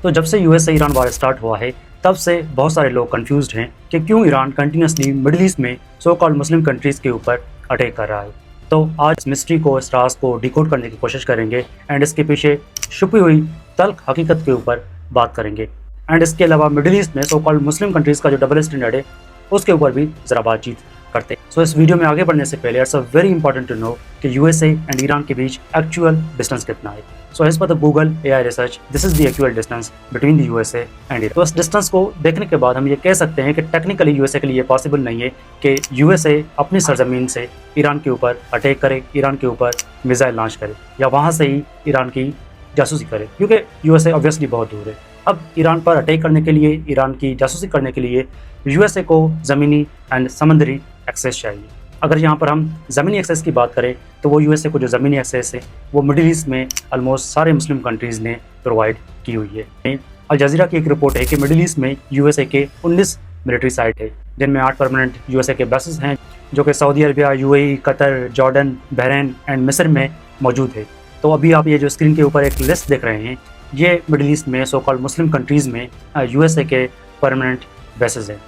तो जब से यूएस से ईरान वार स्टार्ट हुआ है तब से बहुत सारे लोग कंफ्यूज्ड हैं कि क्यों ईरान कंटिन्यूसली मिडिल ईस्ट में सो कॉल्ड मुस्लिम कंट्रीज़ के ऊपर अटैक कर रहा है। तो आज इस मिस्ट्री को, इस राज को डिकोड करने की कोशिश करेंगे एंड इसके पीछे छुपी हुई तल्ख हकीकत के ऊपर बात करेंगे। एंड इसके अलावा मिडिल ईस्ट में सो कॉल्ड मुस्लिम कंट्रीज़ का जो डबल स्टैंडर्ड है उसके ऊपर भी ज़रा बातचीत करते हैं। सो इस वीडियो में आगे बढ़ने से पहले it's a very important to know कि यूएसए एंड ईरान के बीच एक्चुअल डिस्टेंस कितना है। So as per the Google AI research this is the actual distance between the USA and Iran. तो इस डिस्टेंस को देखने के बाद हम ये कह सकते हैं कि टेक्निकली यूएसए के लिए पॉसिबल नहीं है कि यूएसए अपनी सरजमीन से ईरान के ऊपर अटैक करे, ईरान के ऊपर मिसाइल लॉन्च करे या वहाँ से ही ईरान की जासूसी करे, क्योंकि यूएसए ऑब्वियसली बहुत दूर है। अब ईरान पर अटैक करने के लिए, ईरान की जासूसी करने के लिए यूएसए को ज़मीनी एंड समंदरी एक्सेस चाहिए। अगर यहाँ पर हम ज़मीनी एक्सेस की बात करें तो वो यूएसए को जो ज़मीनी एक्सेस है वो मिडिल ईस्ट में ऑलमोस्ट सारे मुस्लिम कंट्रीज़ ने प्रोवाइड की हुई है। अल जज़ीरा की एक रिपोर्ट है कि मिडिल ईस्ट में यूएसए के 19 मिलिट्री साइट है, जिनमें 8 परमानेंट यूएसए के बेसेस हैं जो कि Saudi Arabia, UAE, Qatar, Jordan, Bahrain and मिस्र में मौजूद है। तो अभी आप ये जो स्क्रीन के ऊपर एक लिस्ट देख रहे हैं, ये मिडिल ईस्ट में सो कॉल्ड मुस्लिम कंट्रीज़ में यूएसए के परमानेंट बेसेस हैं।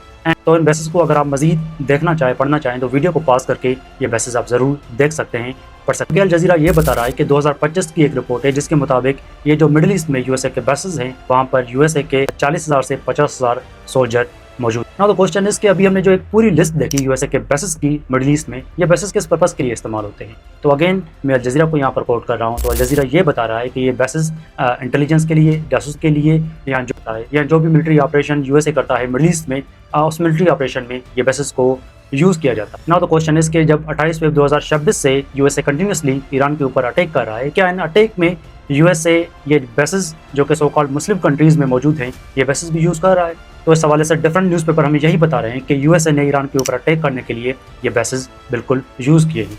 तो इन बेसिस को अगर आप मज़ीद देखना चाहें, पढ़ना चाहें तो वीडियो को पॉज करके ये बेसिस आप ज़रूर देख सकते हैं, पढ़ सकते हैं। अल जज़ीरा ये बता रहा है कि 2025 की एक रिपोर्ट है जिसके मुताबिक ये जो मिडिल ईस्ट में यूएसए के बेसिस हैं वहाँ पर यूएसए के 40,000 से 50,000 सोल्जर मौजूद। ना तो क्वेश्चन इस कि अभी हमने जो एक पूरी लिस्ट देखी यूएसए के बेसिस की मिडिल ईस्ट में, ये बेसिस किस पर्पज़ के लिए इस्तेमाल होते हैं। तो अगेन मैं अल जज़ीरा को यहाँ पर कोट कर रहा हूँ। तो अल जज़ीरा ये बता रहा है कि ये बेसिस इंटेलिजेंस के लिए, जासूस के लिए या जो भी मिलिट्री ऑपरेशन यूएसए करता है मिडिल ईस्ट में, उस मिलिट्री ऑपरेशन में ये बेसिस को यूज़ किया जाता है। ना तो क्वेश्चन इस के जब 28 फरवरी 2026 से यूएसए कंटिन्यूसली ईरान के ऊपर अटैक कर रहा है, क्या इन अटैक में यूएसए ये बेसिस जो कि सो कॉल्ड मुस्लिम कंट्रीज़ में मौजूद हैं ये बेसिस भी यूज़ कर रहा है। तो इस हवाले से डिफरेंट न्यूज़पेपर हमें यही बता रहे हैं कि यूएसए ने ईरान के ऊपर अटैक करने के लिए ये बेसिस बिल्कुल यूज़ किए हैं।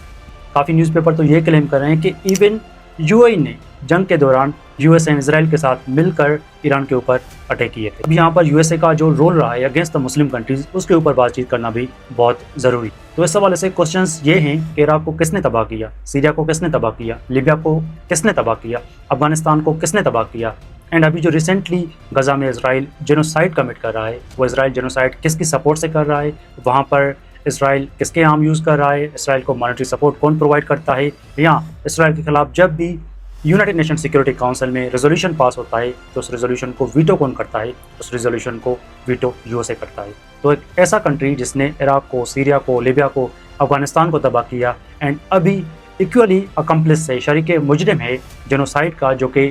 काफ़ी न्यूज़पेपर तो ये क्लेम कर रहे हैं कि इवन UAE ने जंग के दौरान यूएसए एंड इसराइल के साथ मिलकर ईरान के ऊपर अटैक किए थे। अब यहाँ पर यूएसए का जो रोल रहा है अगेंस्ट द मुस्लिम कंट्रीज़ उसके ऊपर बातचीत करना भी बहुत ज़रूरी। तो इस हवाले से क्वेश्चंस ये हैं कि इराक को किसने तबाह किया, सीरिया को किसने तबाह किया, लीबिया को किसने तबाह किया, अफगानिस्तान को किसने तबाह किया, एंड अभी जो रिसेंटली गजा में इसराइल जेनोसाइड कमिट कर रहा है वो इसराइल जेनोसाइड किसकी सपोर्ट से कर रहा है, वहाँ पर इसराइल किसके आर्म यूज़ कर रहा है, इसराइल को मॉनेटरी सपोर्ट कौन प्रोवाइड करता है, या इसराइल के खिलाफ जब भी यूनाइटेड नेशन सिक्योरिटी काउंसिल में रेजोल्यूशन पास होता है तो उस रेजोल्यूशन को वीटो कौन करता है, उस रेजोल्यूशन को वीटो यूएसए करता है। तो एक ऐसा कंट्री जिसने इराक को, सीरिया को, लीबिया को, अफगानिस्तान को तबाह किया एंड अभी इक्वली अकम्प्लिस है, शरीक मुजरिम है जेनोसाइड का, जो कि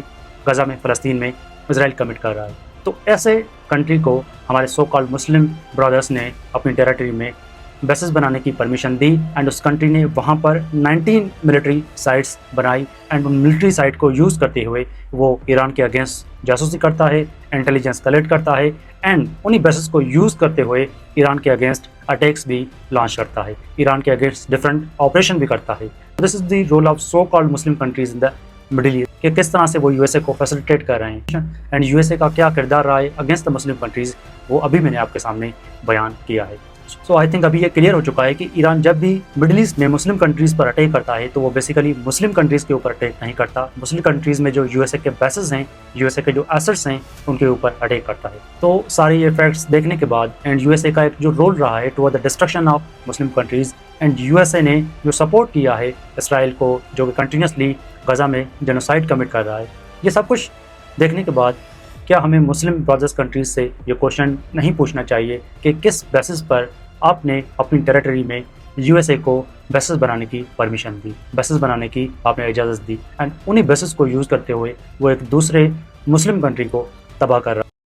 गजा में, फ़लस्तीन में इसराइल कमिट कर रहा है। तो ऐसे कंट्री को हमारे सो कॉल्ड मुस्लिम ब्रदर्स ने अपनी टेरिटरी में बेसिस बनाने की परमिशन दी एंड उस कंट्री ने वहाँ पर 19 मिलिट्री साइट्स बनाई एंड उन मिलिट्री साइट को यूज़ करते हुए वो ईरान के अगेंस्ट जासूसी करता है, इंटेलिजेंस कलेक्ट करता है एंड उन्हीं बेसिस को यूज़ करते हुए ईरान के अगेंस्ट अटैक्स भी लॉन्च करता है, ईरान के अगेंस्ट डिफरेंट ऑपरेशन भी करता है। This is the role of so called Muslim countries in the Middle East, कि किस तरह से वो यूएसए को फैसिलिटेट कर रहे हैं एंड यूएसए का क्या किरदार रहा है अगेंस्ट द मुस्लिम कंट्रीज़, वो अभी मैंने आपके सामने बयान किया है। सो आई थिंक अभी ये क्लियर हो चुका है कि ईरान जब भी मिडिल ईस्ट में मुस्लिम कंट्रीज़ पर अटैक करता है तो वो बेसिकली मुस्लिम कंट्रीज़ के ऊपर अटैक नहीं करता, मुस्लिम कंट्रीज़ में जो यूएसए के बेसेस हैं, यूएसए के जो एसेट्स हैं उनके ऊपर अटैक करता है। तो सारे ये फैक्ट्स देखने के बाद एंड यूएसए का एक जो रोल रहा है toward the destruction of Muslim countries and USA ने जो सपोर्ट किया है इसराइल को, जो कि कंटिन्यूसली गजा में जेनोसाइड कमिट कर रहा है, ये सब कुछ देखने के बाद क्या हमें मुस्लिम ब्रदर्स कंट्रीज़ से ये क्वेश्चन नहीं पूछना चाहिए कि किस बेसिस पर आपने अपनी टेरिटरी में यूएसए को बेसिस बनाने की परमिशन दी, बेसिस बनाने की आपने इजाज़त दी एंड उन्हीं बेसिस को यूज़ करते हुए वो एक दूसरे मुस्लिम कंट्री को तबाह कर रहा है।